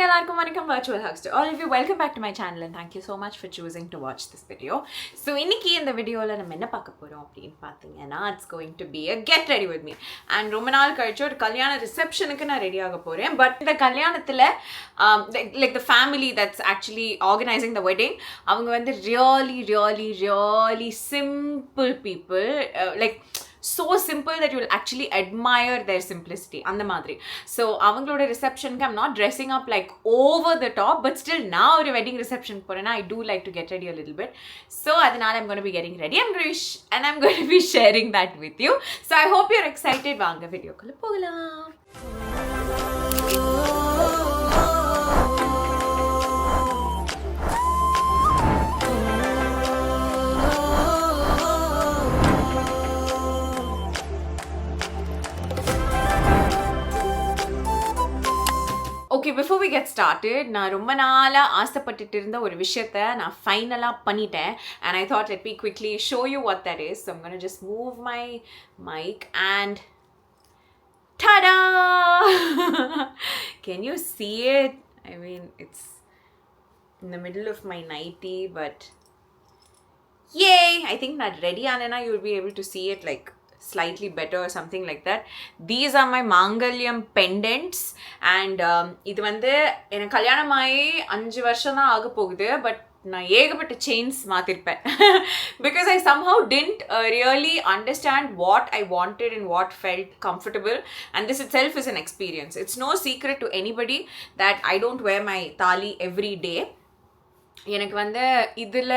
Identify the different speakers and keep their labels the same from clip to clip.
Speaker 1: எல்லாருக்கும் வணக்கம். Virtual hugs to all of you. Welcome back to my channel and thank you so much for choosing to watch this video. So இன்னைக்கு இந்த வீடியோல நம்ம என்ன பார்க்க போறோம் அப்படினு பாத்தீங்கன்னா, it's going to be a get ready with me. And ரொம்ப நாள் கழிச்சு ஒரு கல்யாண ரிசெப்ஷனுக்கு நான் ரெடி ஆக போறேன். பட் இந்த கல்யாணத்துல like the family that's actually organizing the wedding, அவங்க வந்து really simple people, like so simple that you will actually admire their simplicity அந்த மாதிரி. So அவங்களோட ரிசெப்ஷனுக்கு I'm not dressing up like over the top, but still now ஒரு wedding reception போறேன்னா I do like to get ready a little bit. So அதனால I'm going to be getting ready and I'm going to be sharing that with you. So I hope you're excited. வாங்க வீடியோக்குள்ள போகலாம். Okay, before we get started, நான் ரொம்ப நாளா ஆசைப்பட்டுட்டு இருந்த ஒரு விஷயத்தை நான் ஃபைனலா பண்ணிட்டேன் and I thought let me quickly show you what that is. So I'm going to just move my mic and ta-da! Can you see it? I mean, it's in the middle of my nightie, but yay! I think not ready Anana, you'll be able to see it like slightly better or something like that. These are my Mangalyam pendants and இது வந்து எனக்கு கல்யாணமாயி 5 வருஷம் தான் ஆக போகுது. But நான் ஏகப்பட்ட chains மாத்திருப்பேன் because I somehow didn't really understand what I wanted and what felt comfortable, and this itself is an experience. It's no secret to anybody that I don't wear my thali every day. எனக்கு வந்து இதுல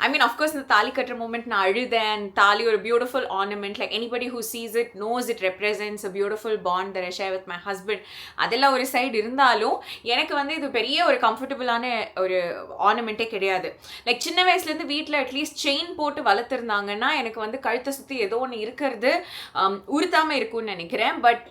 Speaker 1: I mean, of course, in the thali cutter moment, na aழுதேன். Thali or a beautiful ornament. Like anybody who sees it knows it represents a beautiful bond that I share with my husband. அதெல்லாம் ஒரு side இருந்தாலும் எனக்கு வந்து இது பெரிய ஒரு கம்ஃபர்டபுளான ஒரு ஆர்னமெண்ட்டே கிடையாது. லைக் சின்ன வயசுலேருந்து வீட்டில் அட்லீஸ்ட் செயின் போட்டு வளர்த்துருந்தாங்கன்னா எனக்கு வந்து கழுத்தை சுற்றி ஏதோ ஒன்று இருக்கிறது உறுத்தாமல் இருக்கும்னு நினைக்கிறேன். பட்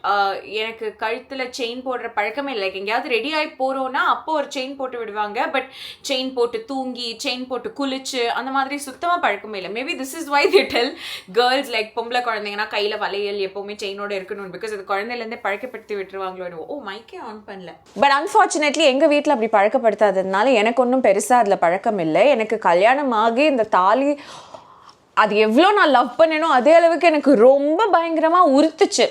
Speaker 1: எனக்கு கழுத்தில் செயின் போடுற பழக்கமே இல்லை. லைக் எங்கேயாவது ரெடி ஆகி போகிறோன்னா அப்போ ஒரு செயின் போட்டு விடுவாங்க. பட் செயின் போட்டு தூங்கி செயின் போட்டு குளிச்சு அந்த மாதிரி சுத்தமாக பழக்கமே இல்லை. Maybe this is why they tell girls like பொம்பளை குழந்தைங்கன்னா கையில் வளையல் எப்போவுமே செயினோட இருக்கணும், பிகாஸ் அது குழந்தையிலேருந்தே பழக்கப்படுத்தி விட்டுருவாங்களோ. ஓ, மைக்கே ஆன் பண்ணல. பட் அன்ஃபார்ச்சுனேட்லி எங்கள் வீட்டில் அப்படி பழக்கப்படுத்தாததுனால எனக்கு ஒன்றும் பெருசாக அதில் பழக்கம் இல்லை. எனக்கு கல்யாணம் ஆகி இந்த தாலி அது எவ்வளோ நான் லவ் பண்ணேனோ அதே அளவுக்கு எனக்கு ரொம்ப பயங்கரமாக உறுத்துச்சு.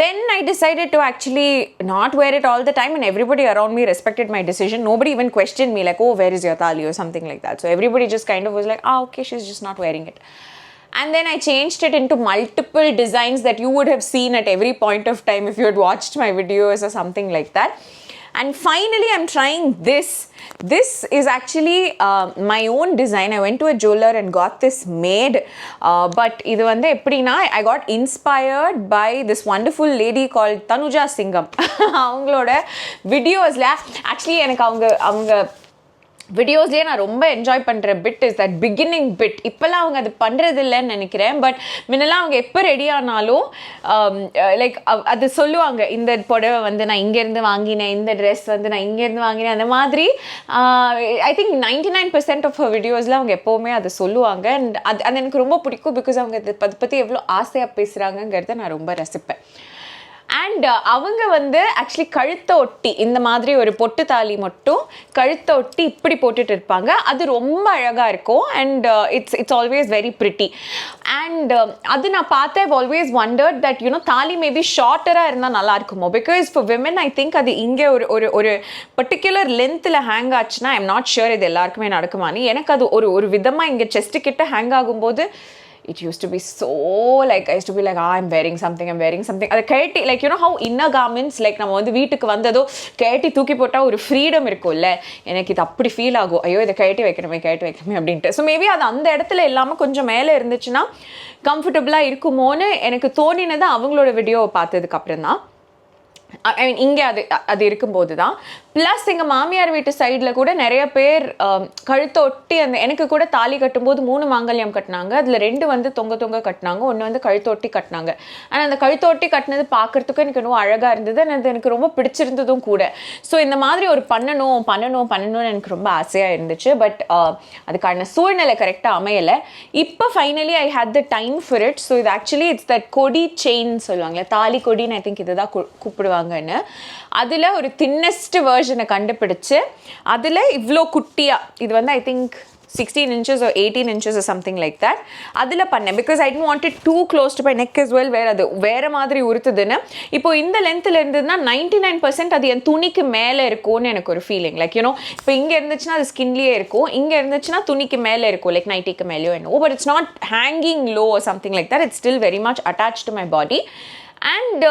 Speaker 1: Then I decided to actually not wear it all the time, and everybody around me respected my decision. Nobody even questioned me like, oh, where is your thali or something like that. So everybody just kind of was like, okay, she's just not wearing it. And then I changed it into multiple designs that you would have seen at every point of time if you had watched my videos or something like that. And finally I'm trying this. This is actually my own design. I went to a jeweler and got this made. But idu vande eppadina I got inspired by this wonderful lady called Tanuja Singham. avangaloda videos la actually எனக்கு அவங்க வீடியோஸ்லேயே நான் ரொம்ப enjoy பண்ணுற bit is that beginning bit. இப்போல்லாம் அவங்க அது பண்ணுறது இல்லைன்னு நினைக்கிறேன். பட் முன்னெல்லாம் அவங்க எப்போ ரெடி ஆனாலும் லைக் அது சொல்லுவாங்க, இந்த புடவை வந்து நான் இங்கேருந்து வாங்கினேன், இந்த ட்ரெஸ் வந்து நான் இங்கேருந்து வாங்கினேன், அந்த மாதிரி. ஐ திங்க் 99% ஆஃப் வீடியோஸில் அவங்க எப்போவுமே அதை சொல்லுவாங்க. அண்ட் அது எனக்கு ரொம்ப பிடிக்கும் பிகாஸ் அவங்க அதை பற்றி எவ்வளோ ஆசையாக பேசுகிறாங்கங்கிறத நான் ரொம்ப ரசிப்பேன். அண்ட் அவங்க வந்து ஆக்சுவலி கழுத்தை ஒட்டி இந்த மாதிரி ஒரு பொட்டு தாலி மட்டும் கழுத்தை ஒட்டி இப்படி போட்டுட்டு இருப்பாங்க. அது ரொம்ப அழகாக இருக்கும். And it's always very pretty. And அது நான் பார்த்தேன். I've always wondered that you know தாலி மேபி ஷார்ட்டராக இருந்தால் நல்லா இருக்குமோ, because for women I think அது இங்கே ஒரு பர்டிகுலர் லென்த்தில் ஹேங் ஆச்சுன்னா ஐ எம் நாட் ஷுர் இது எல்லாருக்குமே நடக்குமான்னு. எனக்கு அது ஒரு விதமாக இங்கே செஸ்ட்டு கிட்ட ஹேங் ஆகும்போது it used to be so like I used to be like I'm wearing something அதை கேட்டி like you know how inner garments like நம்ம வந்து வீட்டுக்கு வந்ததோ கேட்டி தூக்கி போட்டால் ஒரு ஃப்ரீடம் இருக்கும்ல, எனக்கு இது அப்படி ஃபீல் ஆகும். ஐயோ இதை கேட்டி வைக்கணுமே அப்படின்ட்டு. ஸோ மேபி அது அந்த இடத்துல இல்லாமல் கொஞ்சம் மேலே இருந்துச்சுன்னா கம்ஃபர்டபுளாக இருக்குமோன்னு எனக்கு தோணினது அவங்களோட வீடியோவை பார்த்ததுக்கு அப்புறம் தான். ஐ மீன் இங்கே அது இருக்கும்போது தான். ப்ளஸ் எங்கள் மாமியார் வீட்டு சைடில் கூட நிறைய பேர் கழுத்தை ஒட்டி அந்த எனக்கு கூட தாலி கட்டும்போது 3 மாங்கல்யம் கட்டினாங்க. அதில் 2 வந்து தொங்க கட்டினாங்க, ஒன்று வந்து கழுத்தை ஒட்டி கட்டினாங்க. ஆனால் அந்த கழுத்தை ஒட்டி கட்டினது பார்க்குறதுக்கு எனக்கு இன்னும் அழகாக இருந்தது. அது எனக்கு ரொம்ப பிடிச்சிருந்ததும் கூட. ஸோ இந்த மாதிரி ஒரு பண்ணணும்னு எனக்கு ரொம்ப ஆசையாக இருந்துச்சு. பட் அதுக்கான சூழ்நிலை கரெக்டாக அமையலை. இப்போ finally I had the time for it. So இது ஆக்சுவலி இட்ஸ் தட் கொடி செயின் சொல்லுவாங்களே, தாலி கொடின்னு ஐ திங்க் இதுதான் கூப்பிடுவாங்க. போடுவாங்கன்னு. அதில் ஒரு தின்னஸ்ட் வெர்ஷனை கண்டுபிடிச்சு அதில் இவ்வளோ குட்டியாக, இது வந்து I think 16 inches or 18 inches or something like that. அதில் பண்ணேன் because I didn't want it too close to my neck as well, வேறு அது வேறு மாதிரி உறுத்துதுன்னு. இப்போ இந்த லென்த்தில் இருந்ததுன்னா 99% அது என் துணிக்கு மேலே இருக்கும்னு எனக்கு ஒரு ஃபீலிங். லைக் யூனோ இப்போ இங்கே இருந்துச்சுன்னா அது ஸ்கின்லேயே இருக்கும், இங்கே இருந்துச்சுன்னா துணிக்கு மேலே இருக்கும், லைக் நைட்டிக்கு மேலேயோ என்னவோ. But it's not hanging low or something like that. It's still very much attached to my body. And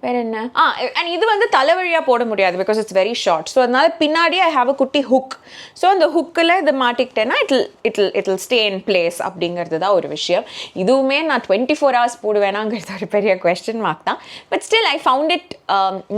Speaker 1: வேறு என்ன, அண்ட் இது வந்து தலைவழியாக போட முடியாது because it's very short. So அதனால பின்னாடி ஐ ஹாவ் அ குட்டி ஹுக். ஸோ அந்த ஹுக்கில் இதை மாட்டிக்கிட்டேன்னா இட்ல் ஸ்டே இன் பிளேஸ் அப்படிங்கிறது தான் ஒரு விஷயம். இதுவுமே நான் 24 hours போடுவேனாங்கிறது ஒரு பெரிய கொஸ்டின் மார்க் தான். But still I found it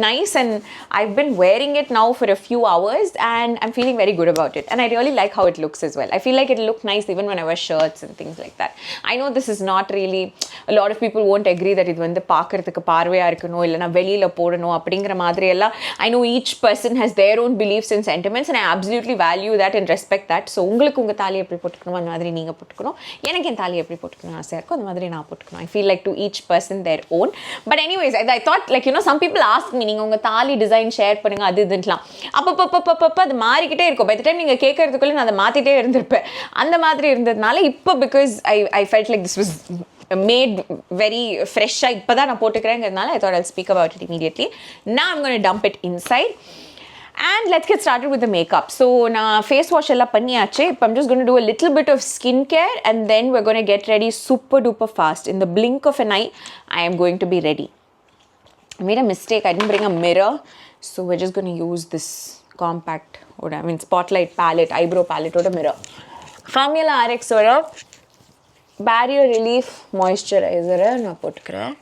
Speaker 1: nice and I've been wearing it now for a few hours and I'm feeling very good about it and I really like how it looks as well. I feel like it'll look nice even when I wear shirts and things like that. I know this is not really, a lot of people won't agree that இது வந்து பார்க்கறதுக்கு பார்வையாக இருக்கணும் இல்லைனா வெளியில் போடணும் அப்படிங்கிற மாதிரி எல்லாம். I know each person has their own beliefs and sentiments and I absolutely value that and respect that. So உங்களுக்கு உங்கள் தாலி எப்படி போட்டுக்கணும் அந்த மாதிரி நீங்கள் போட்டுக்கணும், எனக்கு என் தாலி எப்படி போட்டுக்கணும் ஆசையாக இருக்கும் அந்த மாதிரி நான் போட்டுக்கணும். I feel like to each person their own. But anyways, I thought like some people ask me நீங்கள் உங்கள் தாலி டிசைன் ஷேர் பண்ணுங்கள் அது இதுலாம். அப்பப்போ அது மாறிக்கிட்டே இருக்கும். பை த டைம் நீங்கள் கேட்கறதுக்குள்ளே நான் அதை மாற்றிட்டே இருந்திருப்பேன். அந்த மாதிரி இருந்ததுனால இப்போ because I felt like this was made very fresh. இப்போ தான் நான் போட்டுக்கிறேங்கிறதுனால I thought I'll speak about it immediately. Now I'm going to dump it inside and let's get started with the makeup. So நான் face wash எல்லாம் பண்ணியாச்சு. இப்போ I'm just going to do a little bit of skincare and then we're going to get ready super duper fast. In the blink of an eye I am going to be ready. I made a mistake. I didn't bring a mirror, so we're just going to use this compact or spotlight palette, eyebrow palette or a mirror. Formula RX or a barrier relief moisturizer நான் போட்டுக்கிறேன்.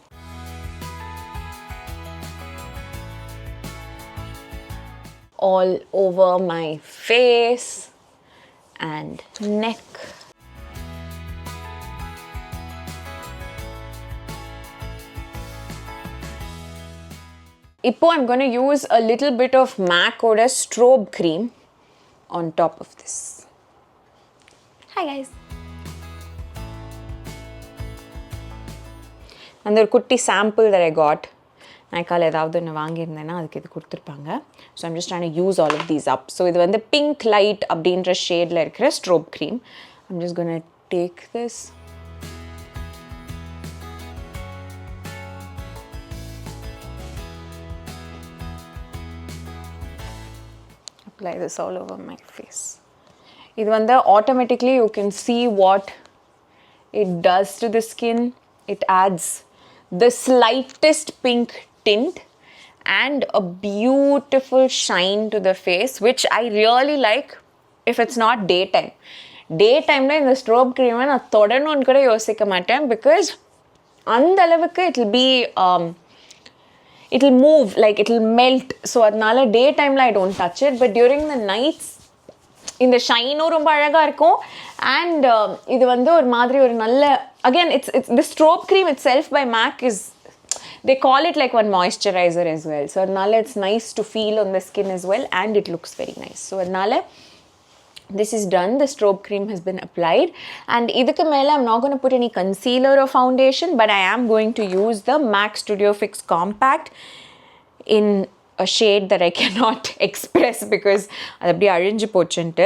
Speaker 1: All over my face and neck. இப்போ I'm going to use a little bit of MAC oda strobe cream on top of this. Hi guys. அந்த ஒரு குட்டி sample that I got, நான் ஏதாவது ஒன்று வாங்கியிருந்தேன்னா அதுக்கு இது கொடுத்துருப்பாங்க. So I'm just trying to use all of these up. So இது வந்து பிங்க் லைட் அப்படின்ற ஷேடில் இருக்கிற strobe cream. I'm just going to take this. Apply this all over my face. இது வந்து automatically you can see what it does to the skin. It adds the slightest pink tint and a beautiful shine to the face, which I really like if it's not daytime. Daytimeல இந்த strobe க்ரீமை நான் தொடணும்னு கூட யோசிக்க மாட்டேன் because அந்த அளவுக்கு it'll move, like it'll melt. So அதனால daytimeல I don't touch it, but during the nights இந்த ஷைனும் ரொம்ப அழகாக இருக்கும் அண்ட் இது வந்து ஒரு மாதிரி ஒரு நல்ல, again it's the strobe cream itself by MAC is, they call it like one moisturizer as well. So adnala it's nice to feel on the skin as well and it looks very nice. So adnala this is done. The strobe cream has been applied and idukku mele I'm not going to put any concealer or foundation, but I am going to use the MAC Studio Fix Compact in a shade that I cannot express because அது அப்படியே அழிஞ்சு போச்சுன்ட்டு.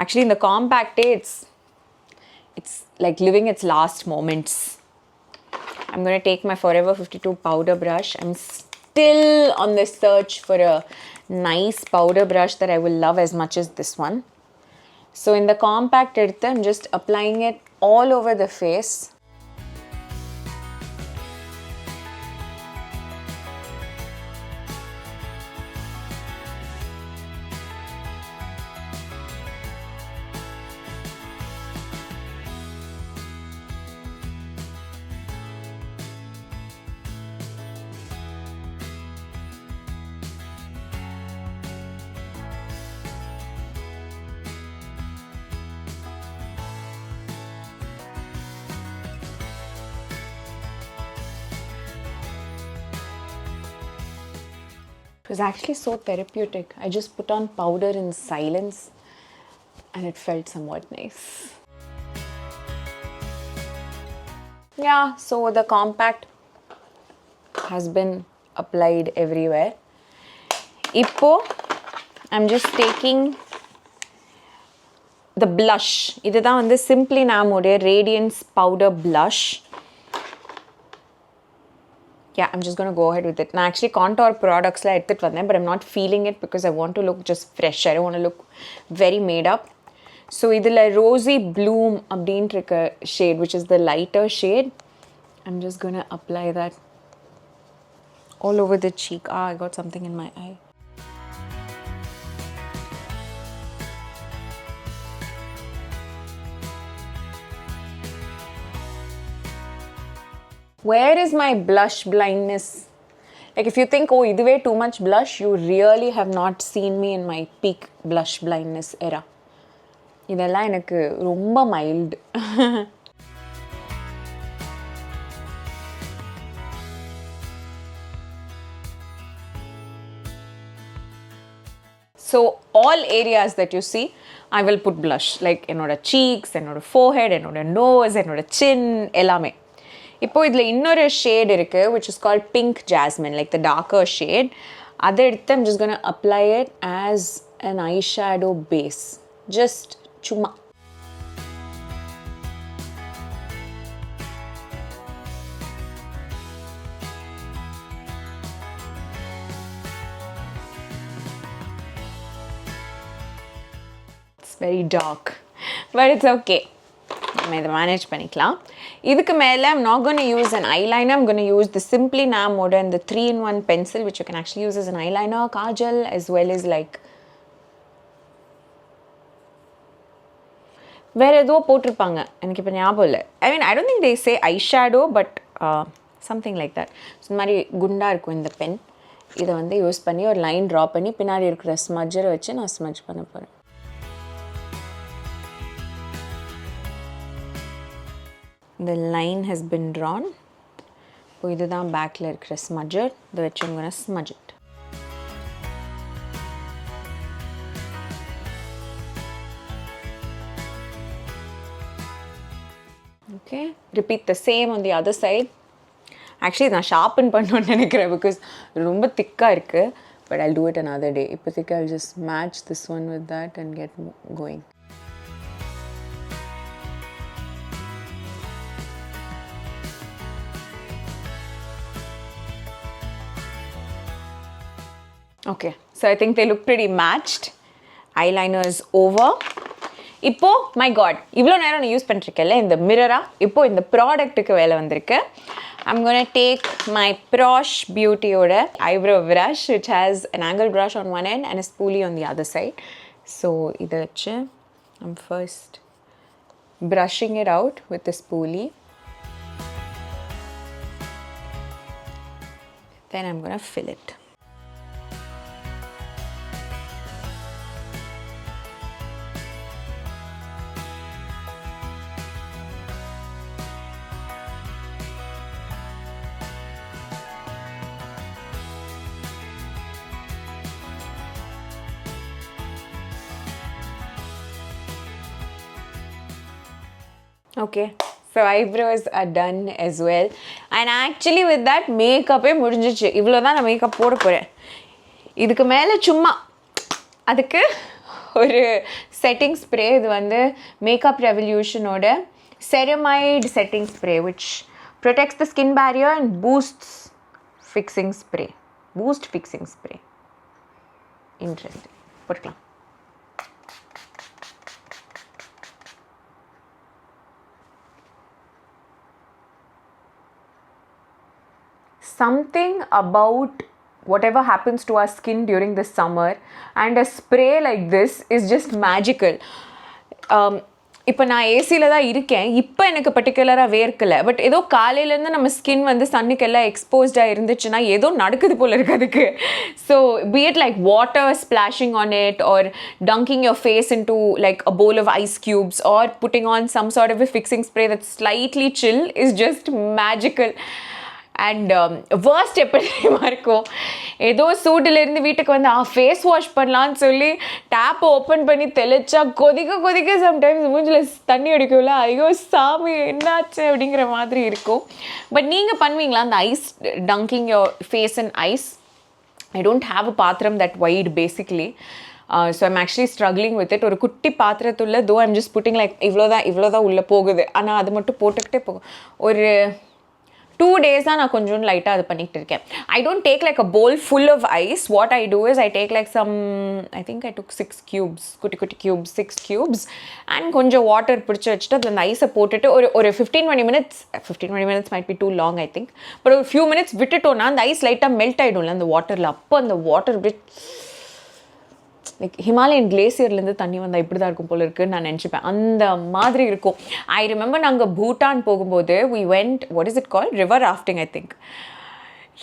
Speaker 1: Actually in the compact it's like living its last moments. I'm going to take my Forever 52 powder brush. I'm still on the search for a nice powder brush that I will love as much as this one. So in the compact எடுத்து I'm just applying it all over the face. It was actually so therapeutic. I just put on powder in silence and it felt somewhat nice. Yeah, so the compact has been applied everywhere. Ippo, I'm just taking the blush. இதுதான் வந்து Simply Namoடைய Radiance Powder Blush. Yeah, I'm just going to go ahead with it. நான் actually contour products la எடுத்துட்டு வந்தேன், but I'm not feeling it because I want to look just fresh. I don't want to look very made up. So இதுல Rosy Bloom அப்படின்ற இருக்க shade, which is the lighter shade. I'm just going to apply that all over the cheek. I got something in my eye. Where is my blush blindness? Like if you think, oh, iduve too much blush, you really have not seen me in my peak blush blindness era. இதெல்லாம் எனக்கு ரொம்ப mild. So all areas that you see, I will put blush. Like என்னோட cheeks, என்னோட forehead, என்னோட nose, என்னோட chin, எல்லாமே. இப்போ இதுல இன்னொரு shade இருக்கு, which is called Pink Jasmine, like the darker shade. அதை எடுத்து I'm just going to apply it as an eyeshadow base. Just சும்மா. It's very dark, but it's okay. நம்ம இதை மேனேஜ் பண்ணிக்கலாம். இதுக்கு மேலே I'm not going to use an eyeliner. I'm going to use the Simply Namoட the 3-in-1 pencil, which you can actually use as an eyeliner, kajal, as well as like வேற ஏதோ போட்டிருப்பாங்க, எனக்கு இப்போ ஞாபகம் இல்லை. I mean, I don't think they say eyeshadow, but something like that. So இந்த மாதிரி குண்டாக இருக்கும் இந்த பென். இதை வந்து யூஸ் பண்ணி ஒரு லைன் ட்ரா பண்ணி பின்னாடி இருக்கிற ஸ்மட்ஜரை வச்சு நான் ஸ்மட்ஜ் பண்ண போகிறேன். The line has been drawn. இப்போ இதுதான் பேக்கில் இருக்கிற ஸ்மட்ஜர். இதை வச்சு I'm going to smudge it. Okay. Repeat the same on the other side. Actually, நான் sharpen பண்ணணும்னு நினைக்கிறேன் because ரொம்ப திக்காக இருக்கு. But I'll do it another day. இப்போதைக்கு I'll just match this one with that and get going. Okay, so I think they look pretty matched. Eyeliner is over. இப்போ my god, இவ்வளோ நேரம் நான் யூஸ் பண்ணிருக்கேன்ல இந்த மிரரா, இப்போ இந்த ப்ராடக்ட்டுக்கு வேலை வந்திருக்கு. I'm going to take my Prosh Beautyயோட eyebrow brush, which has an angle brush on one end and a spoolie on the other side. So இதை வச்சு I'm first brushing it out with the spoolie. Then I'm going to fill it. Okay, so eyebrows are done as well. And actually with that, makeup முடிஞ்சிச்சு. இவ்வளோ தான் நான் makeup போட போகிறேன். இதுக்கு மேலே சும்மா அதுக்கு ஒரு செட்டிங் ஸ்ப்ரே. இது வந்து makeup ரெவல்யூஷனோட ceramide setting spray, which protects the skin barrier and boosts fixing spray. Boost fixing spray. Interesting. போட்டுக்கலாம். Something about whatever happens to our skin during the summer and a spray like this is just magical. இப்போ நான் ஏசியில் தான் இருக்கேன். இப்போ எனக்கு பர்டிகுலராக வேர்க்கலை. But ஏதோ காலையிலேருந்து நம்ம ஸ்கின் வந்து சன்னுக்கெல்லாம் எக்ஸ்போஸ்டாக இருந்துச்சுன்னா ஏதோ நடக்குது போல் இருக்குது அதுக்கு. So be it like water splashing on it or dunking your face into like a bowl of ice cubes or putting on some sort of a fixing spray that's slightly chill is just magical.
Speaker 2: And worst எப்படி தெரியுமா இருக்கும், ஏதோ சூட்டிலேருந்து வீட்டுக்கு வந்து face wash பண்ணலான்னு சொல்லி டேப்பை open பண்ணி தெளிச்சா கொதிக்க சம்டைம்ஸ் மூஞ்சில் தண்ணி அடிக்கும்ல, ஐயோ சாமி என்னாச்சு அப்படிங்கிற மாதிரி இருக்கும். பட் நீங்கள் பண்ணுவீங்களா அந்த ice dunking your face in ice? I don't have a பாத்திரம் that wide basically. So I'm actually struggling with it. ஒரு குட்டி பாத்திரத்துள்ள though I'm just putting like இவ்வளோதான் உள்ளே போகுது. ஆனால் அது மட்டும் போட்டுக்கிட்டே போகும். ஒரு 2 days தான் நான் கொஞ்சம் லைட்டாக அது பண்ணிகிட்டு இருக்கேன். I don't take like a bowl full of ice. What I do is I take like I think I took 6 cubes, குட்டி cubes, 6 cubes and கொஞ்சம் வாட்டர் பிடிச்சி வச்சுட்டு அதில் அந்த ஐஸை போட்டுட்டு ஒரு 15-20 minutes might be too long I think, but ஒரு few minutes விட்டுட்டோன்னா அந்த ஐஸ் லைட்டாக மெல்ட் ஆகிடும்ல அந்த வாட்டரில். அப்போ அந்த வாட்டர் லைக் ஹிமாலயன் கிளேசியர்லேருந்து தண்ணி வந்தால் இப்படி தான் இருக்கும் போல இருக்குன்னு நான் நினச்சிப்பேன். அந்த மாதிரி இருக்கும். ஐ ரிமெம்பர் நாங்கள் பூட்டான் போகும்போது we went, what is it called, river rafting I think.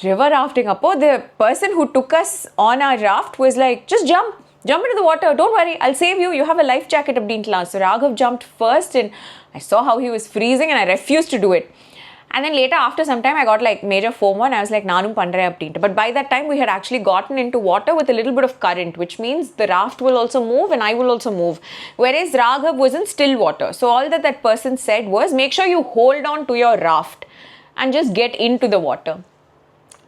Speaker 2: River rafting அப்போ the person who took us on our raft was like, just jump into the water, don't worry, I'll save you, you have a life jacket அப்படின்ட்டுலாம். So Raghav jumped first and I saw how he was freezing and I refused to do it. And then later, after some time, I got like major FOMO and I was like, naanum pandren appadinட்டு. But by that time, we had actually gotten into water with a little bit of current, which means the raft will also move and I will also move. Whereas Raghav was in still water. So all that person said was, make sure you hold on to your raft and just get into the water.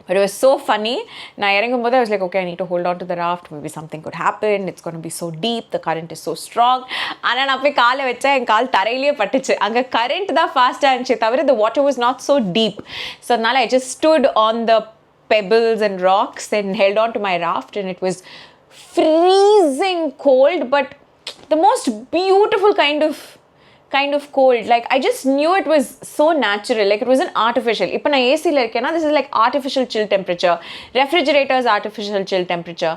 Speaker 2: But it was so funny. நான் இறங்கும்போது I was like, okay, I need to hold on to the raft. Maybe something could happen. It's going to be so deep. The current is so strong. ஆனால் நான் போய் காலை வச்சா என் கால் தரையிலேயே பட்டுச்சு. அங்கே current தான் ஃபாஸ்ட்டாக இருந்துச்சு தவிர the water was not so deep. So அதனால I just stood on the pebbles and rocks and held on to my raft and it was freezing cold, but the most beautiful kind of cold. Like I just knew it was so natural, like it wasn't artificial. Ipo na AC la irukena, this is like artificial chill temperature. Refrigerators artificial chill temperature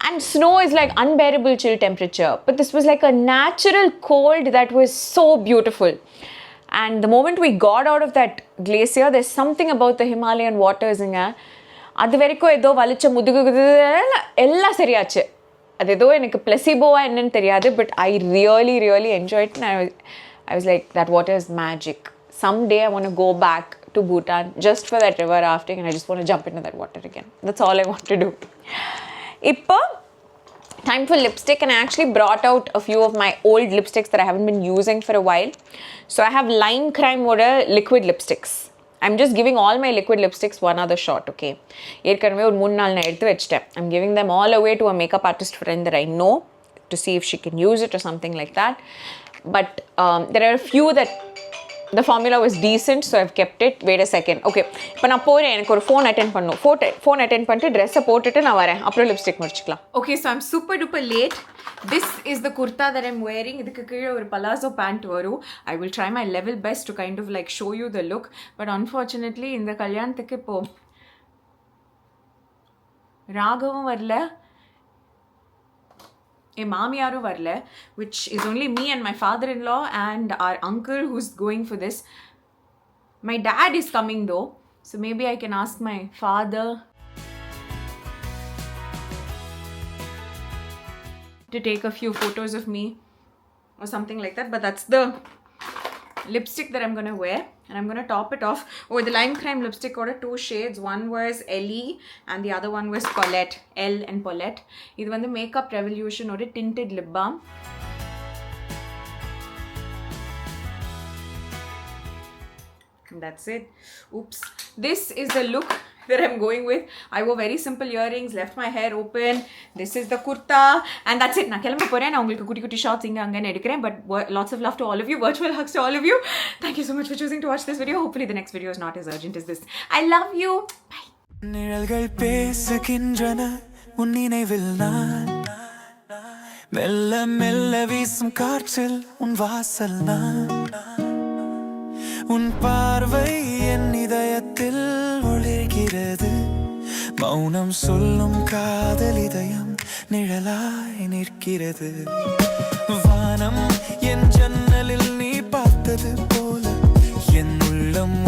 Speaker 2: and snow is like unbearable chill temperature, but this was like a natural cold that was so beautiful. And the moment we got out of that glacier, there's something about the Himalayan waters inga adu veraikku edho valicha mudugu ella seriyachu. அது ஏதோ எனக்கு பிளசிபோவா என்னன்னு தெரியாது, but I really enjoyed. I was like, that water is magic. Someday I want to go back to Bhutan just for that river rafting and I just want to jump into that water again. That's all I want to do. இப்போ time for lipstick and I actually brought out a few of my old lipsticks that I haven't been using for a while. So I have Lime Crime Water liquid lipsticks. I'm just giving all my liquid lipsticks one other shot, okay? ஏற்கனவே ஒரு 3 நாள் நான் எடுத்து வச்சிட்டேன். I'm giving them all away to a makeup artist friend that I know to see if she can use it or something like that. But there are a few that the formula was decent, so I've kept it. Wait a second. Okay, இப்போ நான் போறேன், எனக்கு ஒரு phone attend பண்ணணும். Phone attend பண்ணிட்டு ட்ரெஸ்ஸை போட்டுட்டு நான் வரேன், அப்புறம் லிப்ஸ்டிக் முடிச்சுக்கலாம். Okay, so I'm super duper late. This is the kurta that I'm wearing. இதுக்கு கீழே ஒரு palazzo pant வரும். I will try my level best to kind of like show you the look, but unfortunately இந்த கல்யாணத்துக்கு இப்போ ராகவும் வரல, என் மாமியாரும் வரல, which is only me and my father-in-law and our uncle who's going for this. My dad is coming though, so maybe I can ask my father to take a few photos of me or something like that. But that's the lipstick that I'm going to wear and I'm going to top it off with the Lime Crime lipstick. Order 2 shades. One was Ellie and the other one was Paulette. Elle and Paulette. This is the Makeup Revolution or a tinted lip balm. And that's it. Oops. This is the look that I'm going with. I wore very simple earrings, left my hair open. This is the kurta and that's it. நான் கிளம்ப போறேன். நான் உங்களுக்கு குட்டி shorts இங்க அங்கன்னு எடுக்கிறேன். But lots of love to all of you. Virtual hugs to all of you. Thank you so much for choosing to watch this video. Hopefully the next video is not as urgent as this. I love you. Bye. நிழல்கள் பேசுகின்றன உன் நினைவில் நான், மெல்ல மெல்ல வீசும் காற்றில் உன் வாசல் நான், உன் பார்வை என் இதயத்தில் ஒளிர்கிறது, மௌனம் சொல்லும் காதல் இதயம் நிழலாய் நிற்கிறது, வானம் என் ஜன்னலில் நீ பார்த்தது போல என் உள்ளம்